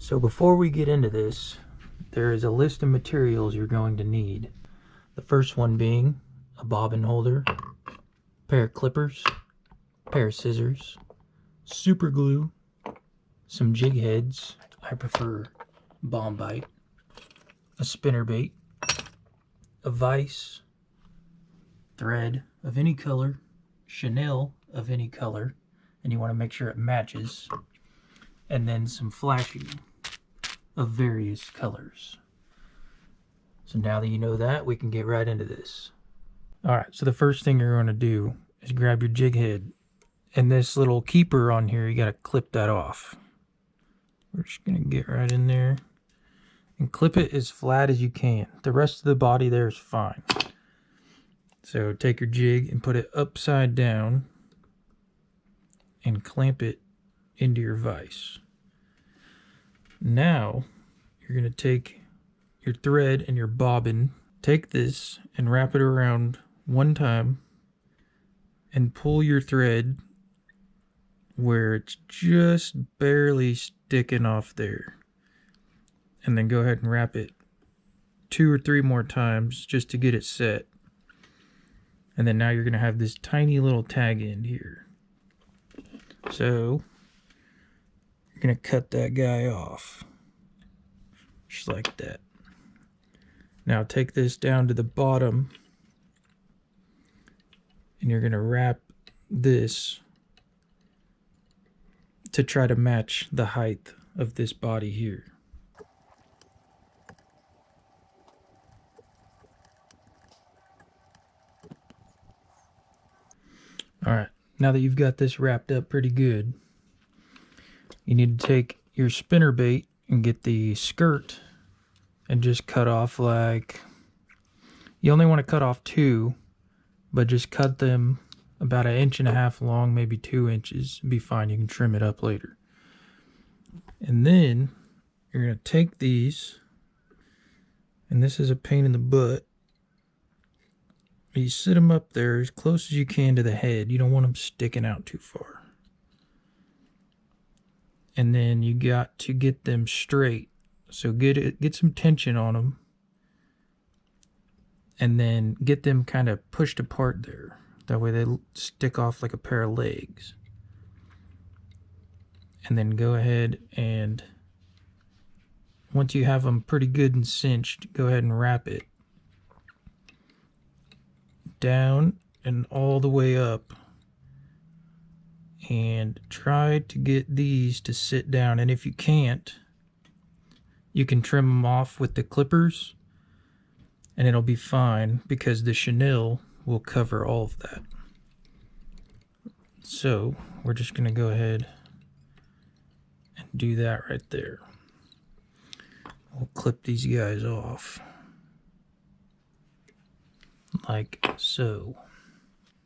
So before we get into this, there is a list of materials you're going to need. The first one being a bobbin holder, a pair of clippers, a pair of scissors, super glue, some jig heads, I prefer Bombite, a spinnerbait, a vise, thread of any color, chenille of any color, and you want to make sure it matches, and then some flashing of various colors. So now that you know that, we can get right into this. Alright, so the first thing you're going to do is grab your jig head, and this little keeper on here, you got to clip that off. We're just going to get right in there and clip it as flat as you can. The rest of the body there is fine. So take your jig and put it upside down and clamp it into your vise. Now you're going to take your thread and your bobbin, take this and wrap it around one time and pull your thread where it's just barely sticking off there. And then go ahead and wrap it 2 or 3 more times just to get it set. And then now you're going to have this tiny little tag end here. So you're going to cut that guy off. Just like that. Now take this down to the bottom. And you're going to wrap this to try to match the height of this body here. Alright, now that you've got this wrapped up pretty good, you need to take your spinnerbait and get the skirt and just cut off like, you only want to cut off 2, but just cut them about 1.5 inches long, maybe 2 inches. Be fine, you can trim it up later. And then you're going to take these, and this is a pain in the butt. You sit them up there as close as you can to the head. You don't want them sticking out too far. And then you got to get them straight. So get some tension on them. And then get them kind of pushed apart there. That way they stick off like a pair of legs. And then go ahead and, once you have them pretty good and cinched, go ahead and wrap it down and all the way up, and try to get these to sit down. And if you can't, you can trim them off with the clippers and it'll be fine, because the chenille will cover all of that. So we're just going to go ahead and do that right there. We'll clip these guys off like so.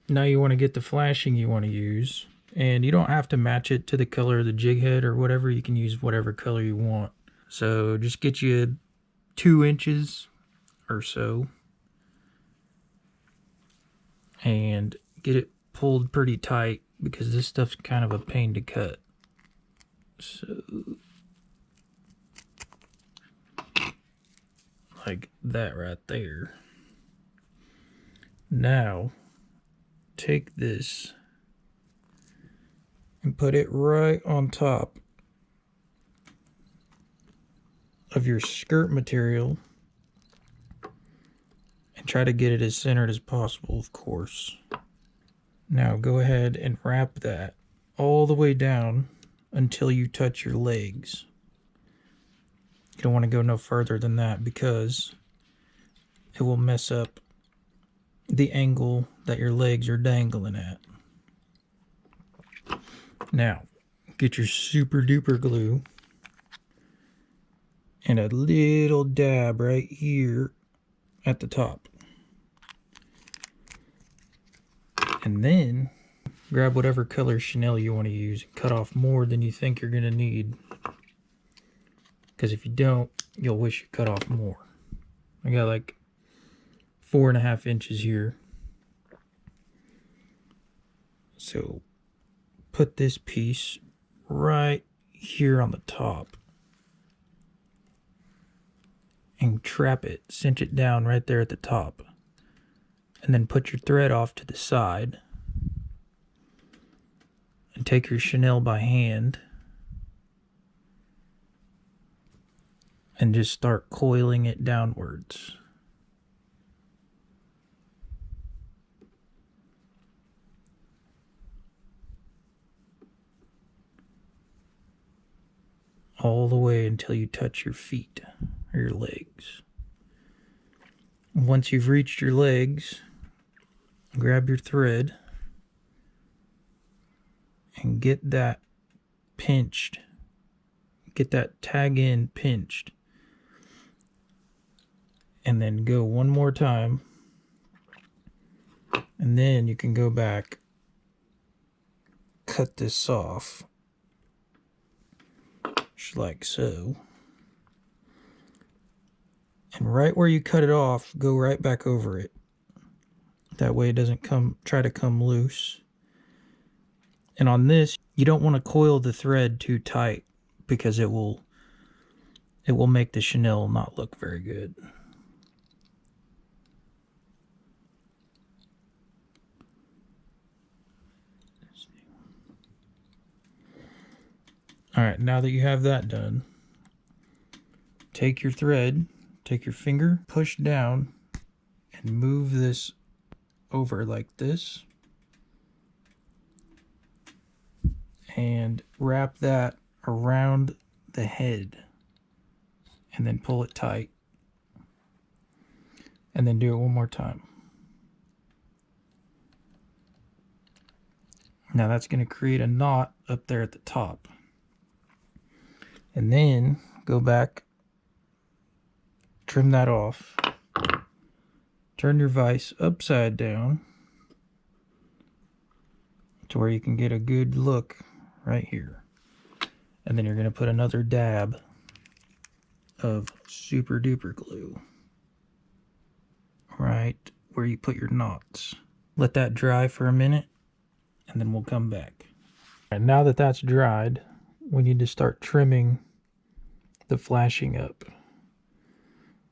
Now you want to get the flashing you want to use, and you don't have to match it to the color of the jig head or whatever. You can use whatever color you want. So just get you 2 inches or so and get it pulled pretty tight, because this stuff's kind of a pain to cut. So like that right there. Now take this and put it right on top of your skirt material and try to get it as centered as possible, of course. Now go ahead and wrap that all the way down until you touch your legs. You don't want to go no further than that, because it will mess up the angle that your legs are dangling at. Now get your super duper glue and a little dab right here at the top. And then grab whatever color chenille you want to use and cut off more than you think you're going to need. Because if you don't, you'll wish you cut off more. I got like 4.5 inches here. So put this piece right here on the top. and trap it, cinch it down right there at the top. And then put your thread off to the side. And take your chenille by hand. And just start coiling it downwards. All the way until you touch your feet or your legs. Once you've reached your legs, grab your thread and get that pinched. Get that tag end pinched. And then go one more time. And then you can go back, cut this off. Just like so. And right where you cut it off, go right back over it. That way it doesn't try to come loose. And on this, you don't want to coil the thread too tight because it will make the chenille not look very good. Alright, now that you have that done, take your thread, take your finger, push down, and move this over like this. And wrap that around the head. And then pull it tight. And then do it one more time. Now that's going to create a knot up there at the top. And then go back, trim that off, turn your vise upside down to where you can get a good look right here. And then you're going to put another dab of super duper glue right where you put your knots. Let that dry for a minute and then we'll come back. And now that that's dried, we need to start trimming the flashing up.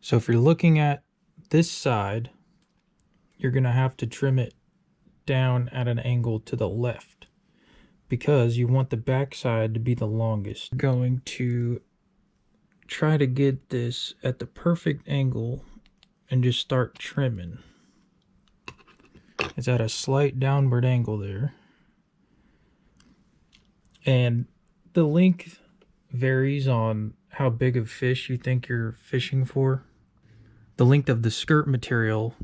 So if you're looking at this side, you're going to have to trim it down at an angle to the left because you want the back side to be the longest. You're going to try to get this at the perfect angle and just start trimming. It's at a slight downward angle there. And the length varies on how big of fish you think you're fishing for. The length of the skirt material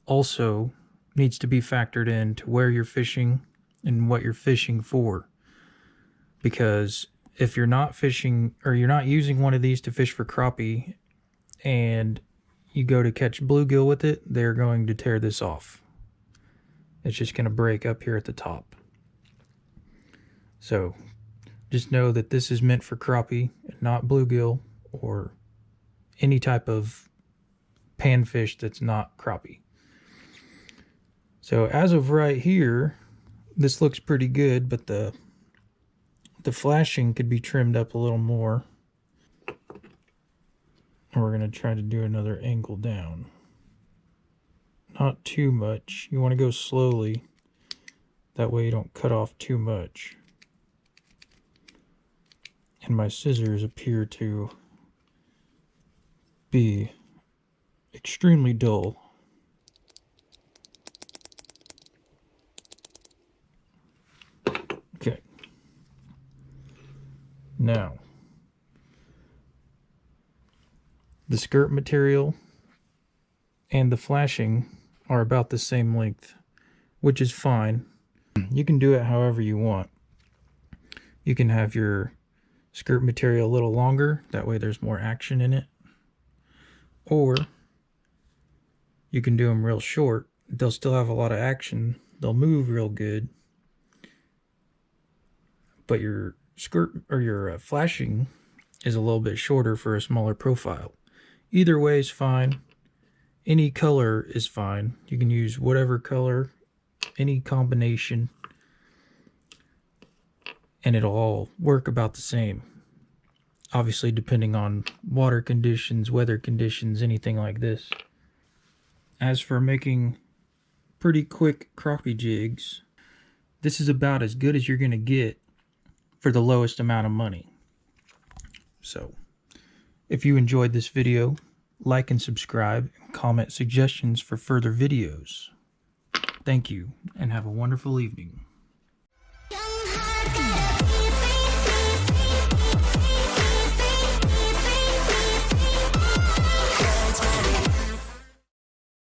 also needs to be factored in to where you're fishing and what you're fishing for. Because if you're not fishing or you're not using one of these to fish for crappie and you go to catch bluegill with it, they're going to tear this off. It's just going to break up here at the top. So just know that this is meant for crappie and not bluegill or any type of panfish that's not crappie. So as of right here, this looks pretty good, but the flashing could be trimmed up a little more. And we're going to try to do another angle down. Not too much. You want to go slowly. That way you don't cut off too much. And my scissors appear to be extremely dull. Okay. Now, the skirt material and the flashing are about the same length, which is fine. You can do it however you want. You can have your skirt material a little longer, that way there's more action in it. Or you can do them real short. They'll still have a lot of action. They'll move real good. But your skirt or your flashing is a little bit shorter for a smaller profile. Either way is fine. Any color is fine. You can use whatever color, any combination, and it'll all work about the same. obviously depending on water conditions, weather conditions, anything like this. As for making pretty quick crappie jigs, this is about as good as you're going to get for the lowest amount of money. So, if you enjoyed this video, like and subscribe, and comment suggestions for further videos. Thank you, and have a wonderful evening.